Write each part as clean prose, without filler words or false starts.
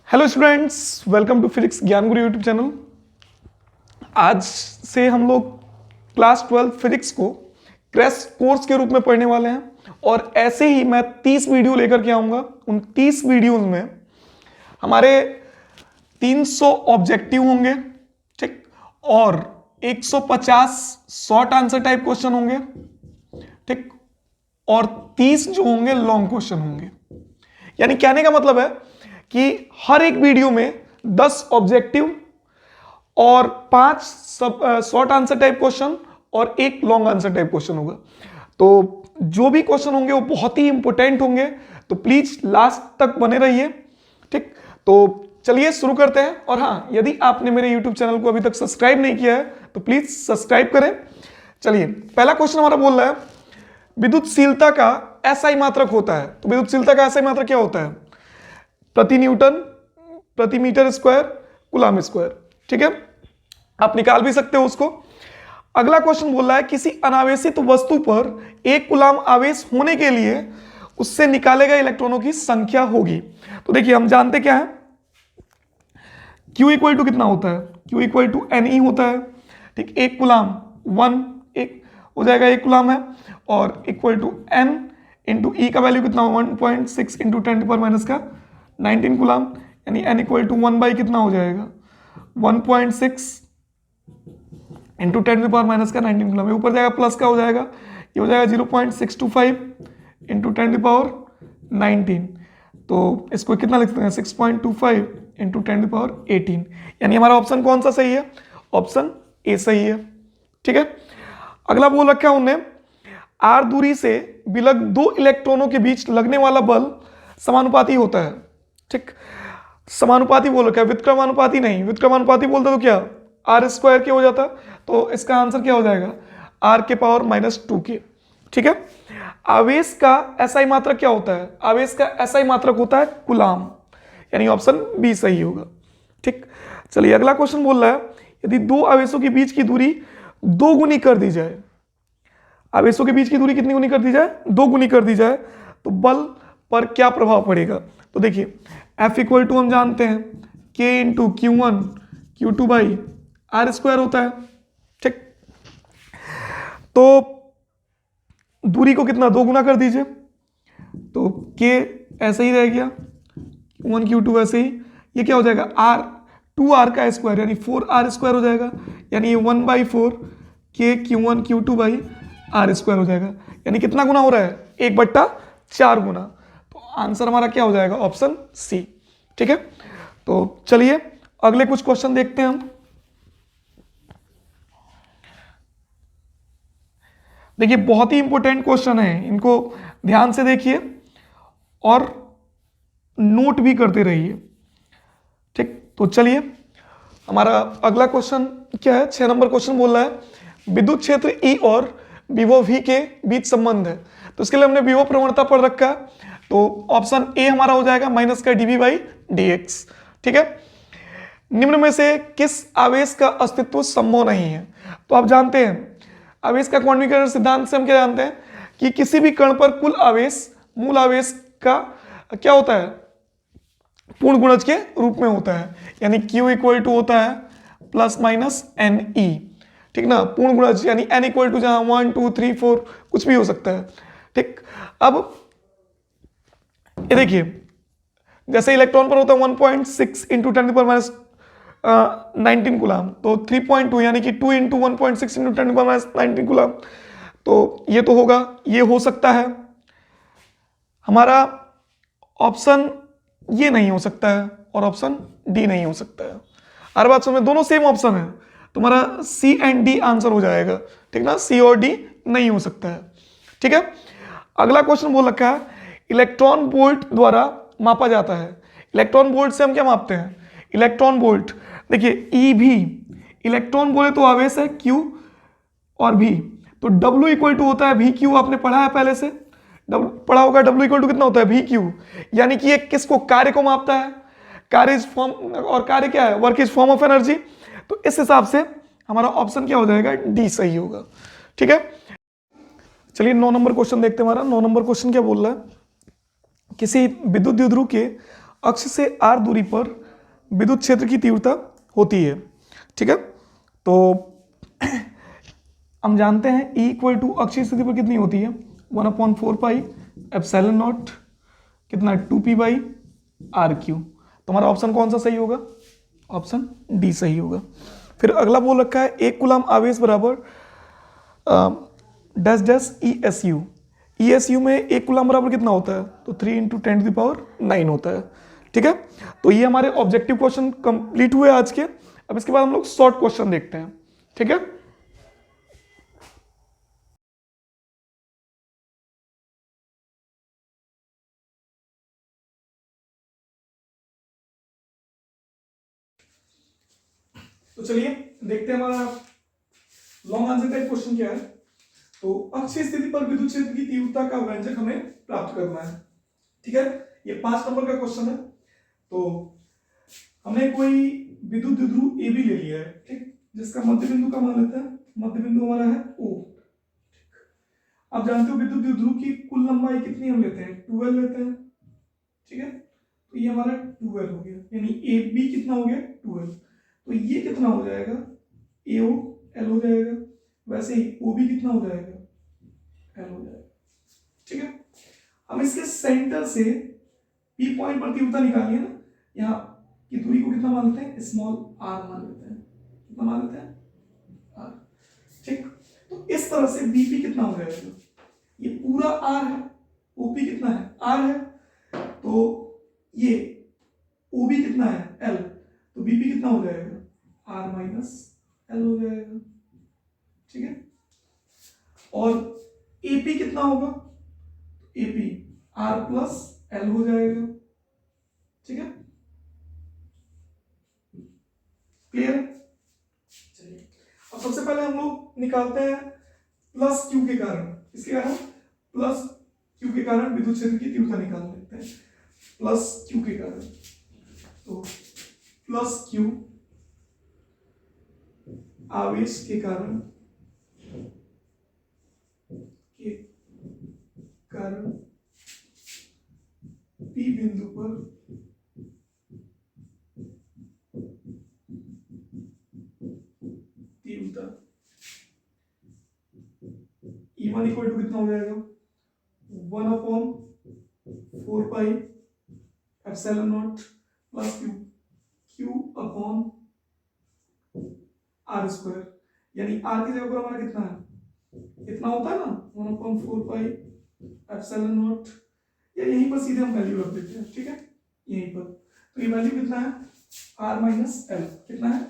Hello students, welcome to physics Gyan Guru YouTube channel. आज से हम लोग क्लास 12 फिजिक्स को क्रैश कोर्स के रूप में पढ़ने वाले हैं और ऐसे ही मैं 30 वीडियो लेकर के आऊँगा। उन 30 वीडियोज़ में हमारे 300 ऑब्जेक्टिव होंगे, ठीक, और 150 शॉर्ट आंसर टाइप क्वेश्चन होंगे, ठीक, और 30 जो होंगे लॉन्ग क्वेश्चन होंगे। यानी कहने का मतलब है कि हर एक वीडियो में 10 ऑब्जेक्टिव और 5 शॉर्ट आंसर टाइप क्वेश्चन और एक लॉन्ग आंसर टाइप क्वेश्चन होगा। तो जो भी क्वेश्चन होंगे वो बहुत ही इंपॉर्टेंट होंगे, तो प्लीज लास्ट तक बने रहिए, ठीक। तो चलिए शुरू करते हैं। और हाँ, यदि आपने मेरे यूट्यूब चैनल को अभी तक सब्सक्राइब नहीं किया है तो प्लीज सब्सक्राइब करें। चलिए, पहला क्वेश्चन हमारा बोल रहा है विद्युतशीलता का एसआई मात्रक होता है। तो विद्युतशीलता का एसआई मात्रक क्या होता है? प्रति न्यूटन प्रति मीटर स्क्वायर कूलम स्क्वायर, ठीक है। आप निकाल भी सकते हो उसको। अगला क्वेश्चन बोल रहा है किसी अनावेशित वस्तु पर एक कूलम आवेश होने के लिए उससे निकाले गए इलेक्ट्रॉनों की संख्या होगी। तो देखिए, हम जानते क्या है, Q इक्वल टू कितना होता है? Q इक्वल टू NE होता है, ठीक। एक कूलम 1 एक हो जाएगा, एक कूलम है, और equal to N into E का वैल्यू कितना? 1.6 इंटू 10⁻⁻19 कूलम, यानी N इक्वल टू 1 बाई कितना हो जाएगा? 1.6 इंटू 10⁻⁻19 कूलम। ऊपर जाएगा प्लस का हो जाएगा, ये हो जाएगा 0.625 इंटू 10⁻19। तो इसको कितना लिख सकते हैं? 6.25 इंटू 10⁻18। यानी हमारा ऑप्शन कौन सा सही है? ऑप्शन ए सही है, ठीक है। अगला बोल रखा है उन्होंने आर दूरी से विलग दो इलेक्ट्रॉनों के बीच लगने वाला बल समानुपाती होता है, ठीक। समानुपाती बोल रखा है, व्युत्क्रमानुपाती नहीं। व्युत्क्रमानुपाती बोलते तो क्या आर स्क्वायर के हो जाता, तो इसका आंसर क्या हो जाएगा? आर के पावर -2 के, ठीक है। आवेश का एसआई मात्रक क्या होता है? आवेश का एसआई मात्रक होता है कूलम, यानी ऑप्शन बी सही होगा, ठीक। चलिए, अगला क्वेश्चन बोल रहा है यदि दो आवेशों के बीच की दूरी 2 गुनी कर दी जाए, आवेशों के बीच की दूरी कितनी गुनी कर दी जाए? 2 गुनी कर दी जाए, तो बल पर क्या प्रभाव पड़ेगा? तो देखिए, F इक्वल टू हम जानते हैं K into Q1 Q2 by R square होता है, ठीक। तो दूरी को कितना 2 गुना कर दीजिए, तो K ऐसे ही रह गया, Q1 Q2 वैसे ही, ये क्या हो जाएगा? R 2R का स्क्वायर यानी 4R स्क्वायर हो जाएगा, यानी ये 1/4 K Q1 Q2 by R square हो जाएगा। यानी कितना गुना हो रहा है? 1/4 गुना। तो आंसर हमारा क्या हो जाएगा? ऑप्शन सी, ठीक है। तो चलिए अगले कुछ क्वेश्चन देखते हैं हम। देखिए, बहुत ही इंपॉर्टेंट क्वेश्चन है, इनको ध्यान से देखिए और नोट भी करते रहिए, ठीक। तो चलिए, हमारा अगला क्वेश्चन क्या है? 6 नंबर क्वेश्चन बोल रहा है विद्युत क्षेत्र E और विभव V के बीच संबंध है। तो इसके लिए हमने विभव प्रवणता पढ़ रखा है, तो ऑप्शन ए हमारा हो जाएगा माइनस का dV/dx, ठीक है। निम्न में से किस आवेश का अस्तित्व संभव नहीं है? तो आप जानते हैं आवेश का क्वांटमीकरण सिद्धांत से हम क्या जानते हैं कि किसी भी कण पर कुल आवेश मूल आवेश का क्या होता है? पूर्ण गुणज के रूप में होता है, यानी Q इक्वल टू होता है ±NE, ठीक ना। पूर्ण गुणज यानी N इक्वल टू जहां 1 2 3 4 कुछ भी हो सकता है, ठीक। अब ये देखिए, जैसे इलेक्ट्रॉन पर होता है 1.6 इंटू 10⁻19 कूलम, तो 3.2 यानी कि 2 इंटू 1.6 इंटू 10⁻19 कूलम। तो ये तो होगा, ये हो सकता है। हमारा ऑप्शन ये नहीं हो सकता है और ऑप्शन डी नहीं हो सकता है। हर बात समझ, दोनों सेम ऑप्शन है, तुम्हारा सी एंड डी आंसर हो जाएगा, ठीक ना। सी और डी नहीं हो सकता है, ठीक है। अगला क्वेश्चन बोल रखा है इलेक्ट्रॉन वोल्ट द्वारा मापा जाता है। इलेक्ट्रॉन वोल्ट से हम क्या मापते हैं? Electron volt. देखिए, ई भी इलेक्ट्रॉन बोले तो आवेश है Q और V, तो W इक्वल टू होता है VQ। आपने पढ़ा है पहले से, पढ़ा होगा W इक्वल टू कितना होता है? VQ। यानी कि ये किसको? कार्य को मापता है। कार्य इज फॉर्म, और कार्य क्या है? Work is form of energy. तो इस हिसाब से हमारा ऑप्शन क्या हो जाएगा? डी सही होगा, ठीक है। चलिए 9 नंबर क्वेश्चन देखते हैं। हमारा 9 नंबर क्वेश्चन क्या बोल रहा है? किसी विद्युत द्विध्रुव के अक्ष से r दूरी पर विद्युत क्षेत्र की तीव्रता होती है। ठीक है, तो हम जानते हैं E इक्वल टू अक्षीय स्थिति पर कितनी होती है, 1/4 पाई एप्सिलॉन नॉट, कितना 2p बाई आर क्यू। तुम्हारा ऑप्शन कौन सा सही होगा, ऑप्शन डी सही होगा। फिर अगला बोल रखा है 1 कूलम आवेश बराबर dash dash E S U. E S U में 1 कूलम बराबर कितना होता है, तो 3 × 10⁹ होता है। ठीक है, तो ये हमारे ऑब्जेक्टिव क्वेश्चन कंप्लीट हुए आज के। अब इसके बाद हम लोग शॉर्ट क्वेश्चन देखते हैं। ठीक है, तो चलिए देखते हैं हमारा लॉन्ग आंसर टाइप क्वेश्चन क्या है। तो अक्षीय स्थिति पर विद्युत क्षेत्र की तीव्रता का व्यंजक हमें प्राप्त करना है। ठीक है, ये 5 नंबर का क्वेश्चन है। तो हमने कोई विद्युत द्विध्रुव ए बी ले लिया है, ठीक, जिसका मध्य बिंदु का मान लेते हैं, मध्य बिंदु हमारा है ओ। आप जानते हो विद्युत द्विध्रुव की कुल लंबाई कितनी हम लेते हैं, 12 लेते हैं। ठीक है, तो ये हमारा 12 हो गया, यानी ए बी कितना हो गया 12। तो ये कितना हो जाएगा, ए ओ एल हो जाएगा। वैसे ही ओ बी कितना हो जाएगा, एल हो जाएगा। ठीक है, हम इसके सेंटर से पी पॉइंट पर तीव्रता निकालिए ना, यहाँ की दूरी को कितना मान लेते हैं, स्मॉल आर मान लेते हैं। कितना मान लेते हैं, आर। ठीक, तो इस तरह से बीपी कितना हो जाएगा, ये पूरा आर है, ओपी कितना है, आर है, तो ये ओबी कितना है, एल, तो बीपी कितना हो जाएगा, आर माइनस एल हो जाएगा। ठीक है, और एपी कितना होगा, एपी आर प्लस एल हो जाएगा। ठीक है, क्लियर है। चलिए अब सबसे पहले हम लोग निकालते हैं प्लस क्यू के कारण, इसके कारण प्लस क्यू के कारण विद्युत क्षेत्र की तीव्रता निकाल लेते हैं। प्लस क्यू के कारण, तो प्लस क्यू आवेश के कारण पी बिंदु पर तीव्रता E1 इक्वल टू कितना हो जाएगा, 1/4 pi epsilon not plus Q, Q upon R square, यानी आर की जगह पर हमारा कितना है, इतना होता है ना, 1/4 पाई एप्सिलॉन नॉट, या यहीं पर सीधे हम वैल्यू रख देते हैं। ठीक है, यहीं पर, तो ये वैल्यू कितना है, आर माइनस एल, कितना है,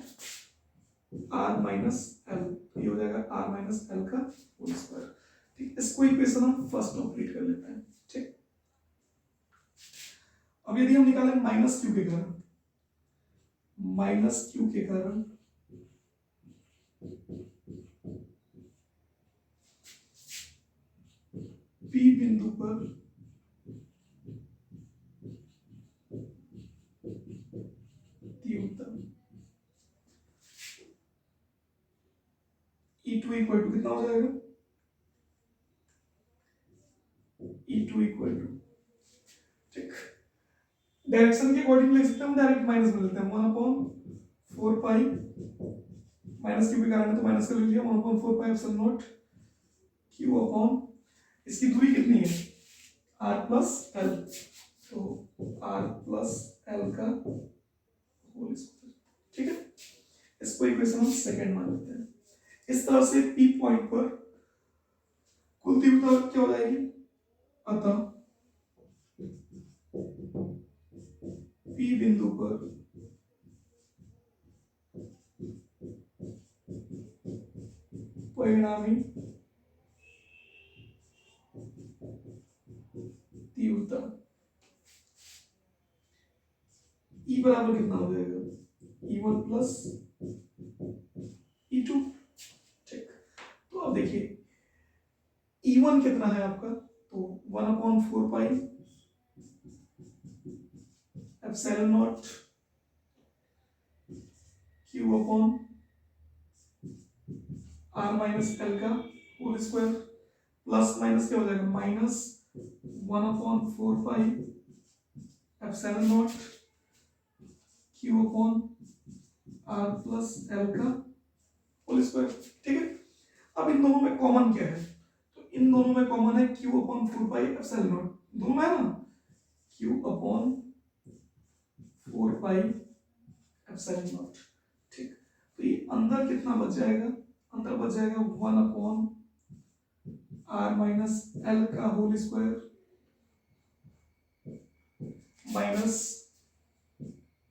आर माइनस एल, ये हो जाएगा आर माइनस एल का होल स्क्वायर। ठीक, इसको इक्वेशन हम फर्स्ट कंप्लीट कर लेते हैं। ठीक, अब यदि हम निकालें माइनस क्यू के कारण, माइनस क्यू के कारण पी बिंदु पर तीव्रता E2 इक्वल टू कितना हो जाएगा, E2 इक्वल टू, ठीक, डायरेक्शन के अकॉर्डिंग लिख सकते हैं, हम डायरेक्ट माइनस में लेते हैं, 1/4 पाई माइनस क्यू के कारण तो माइनस कर लिया, 1/4 pi epsilon not Q upon, इसकी दूरी कितनी है, आर प्लस एल, तो आर प्लस एल का होल स्क्वायर। ठीक है, इसको इक्वेशन हम सेकंड मान लेते हैं। इस तरह से पी पॉइंट पर कुल तीव्रता क्या हो जाएगी, अतः पी बिंदु पर परिणामी तीव्रता E बराबर कितना हो जाएगा, E1 प्लस E2। ठीक, तो अब देखिए E1 कितना है आपका, तो 1/4 pi epsilon not Q upon R minus L का होल स्क्वायर, प्लस माइनस क्या हो जाएगा, minus 1/4 pi epsilon not Q upon R plus L का होल स्क्वायर। ठीक है, अब इन दोनों में कॉमन क्या है, तो इन दोनों में कॉमन है Q upon 4 pi epsilon not, दोनों में है ना, Q upon 4 pi epsilon not. ठीक, तो ये अंदर कितना बच जाएगा, अंदर बच जाएगा 1 अपॉन आर माइनस एल का whole square minus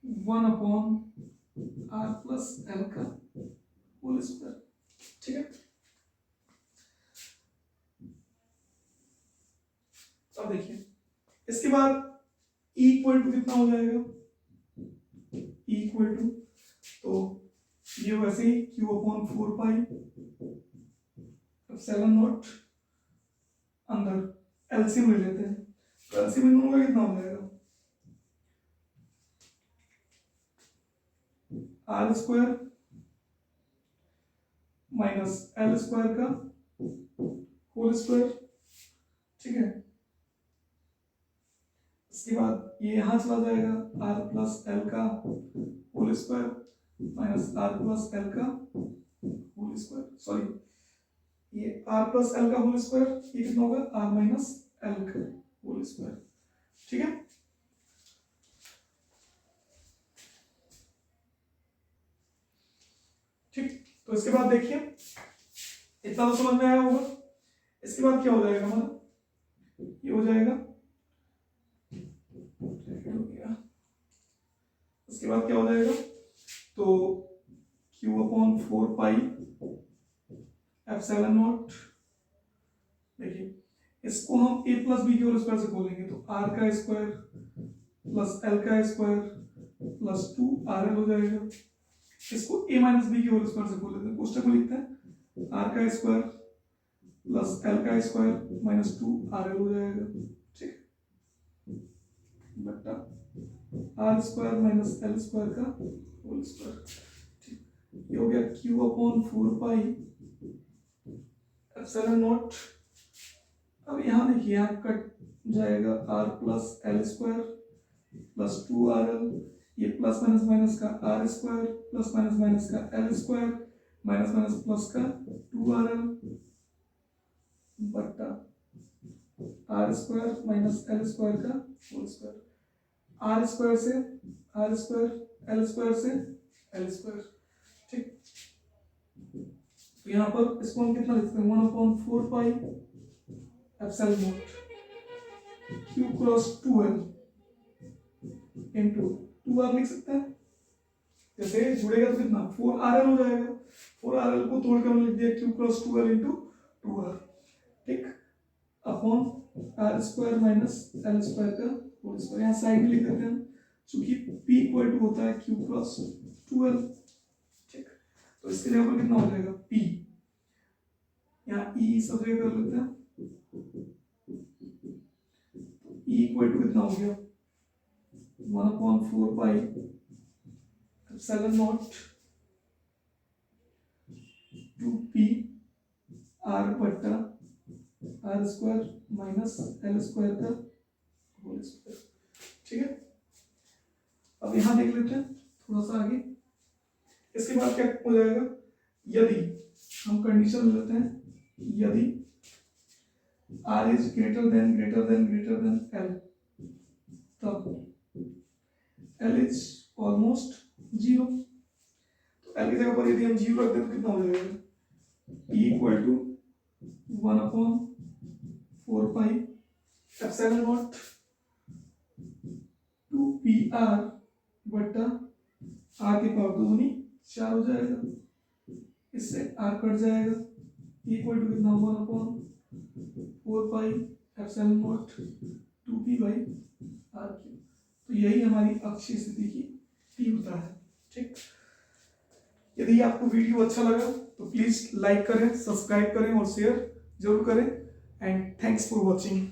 1 upon R plus L का होल स्क्वायर। ठीक है, अब देखिए इसके बाद E इक्वल टू कितना हो जाएगा, E इक्वल टू, तो ये वैसे ही Q upon 4 pi epsilon not, अंदर एलसीएम ले लेते हैं, तो एलसीएम इन दोनों का कितना हो जाएगा, R square minus L square का होल स्क्वायर। ठीक है, इसके बाद ये यहां चला जाएगा, आर प्लस एल का whole square minus R plus L का होल स्क्वायर, सॉरी ये आर प्लस एल का होल स्क्वायर, ये कितना होगा, आर माइनस एल का होल स्क्वायर। ठीक है, ठीक, तो इसके बाद देखिए इतना तो समझ में आया होगा। इसके बाद क्या हो जाएगा हमारा, ये हो जाएगा, इसके बाद क्या हो जाएगा, तो Q upon 4 pi epsilon not, देखिए इसको हम a प्लस बी के होल स्क्वायर से खोलेंगे, तो r का स्क्वायर प्लस l का स्क्वायर प्लस 2rl हो जाएगा। इसको a माइनस बी के होल स्क्वायर से खोल लेते हैं, कोष्टक में लिखते हैं r का स्क्वायर प्लस l का स्क्वायर माइनस 2rl हो जाएगा। ठीक, बट्टा R square minus L square का होल स्क्वायर। ठीक, ये हो गया Q upon 4 pi epsilon naught. अब यहाँ देखिए यहाँ कट जाएगा R plus L square plus 2rl, ये प्लस माइनस माइनस का R square plus minus minus का L square minus minus plus का 2rl बट्टा R square minus L square का होल स्क्वायर, आर स्क्वायर से आर स्क्वायर, एल स्क्वायर से L square. ठीक, तो यहाँ पर इसको हम कितना लिखते हैं, 1 upon 4 pi epsilon not Q cross 2l into 2r लिख सकते हैं, जैसे जुड़ेगा तो कितना 4rl हो जाएगा, 4rl को तोड़कर हमने लिख दिया Q cross 2l into 2r। ठीक, upon R square minus L square का होल स्क्वायर, यहाँ साइड में लिख देते हैं चूंकि P इक्वल टू होता है Q क्रॉस 2l। ठीक, तो इसके लिए कितना हो जाएगा P, यहाँ E सब जगह कर लेते हैं, E इक्वल टू कितना हो गया 1 upon 4 pi epsilon not 2P R बट्टा R square minus L square का होल स्क्वायर। ठीक है, अब यहां देख लेते हैं थोड़ा सा आगे। इसके बाद क्या हो जाएगा, यदि हम कंडीशन लेते हैं, यदि r is greater than l, तब l इज ऑलमोस्ट 0। तो l की जगह पर यदि हम 0 रख दें तो कितना हो जाएगा, E equal to 1 upon 4 pi epsilon not 2PR बट्टा r की पावर 2 दूनी 4 हो जाएगा, इससे r कट जाएगा, इक्वल टू कितना 1 upon 4 pi epsilon not 2p by r cube. तो यही हमारी अक्षीय स्थिति की तीव्रता है। ठीक, यदि आपको वीडियो अच्छा लगा तो प्लीज लाइक करें, सब्सक्राइब करें और शेयर जरूर करें, एंड थैंक्स फॉर वॉचिंग।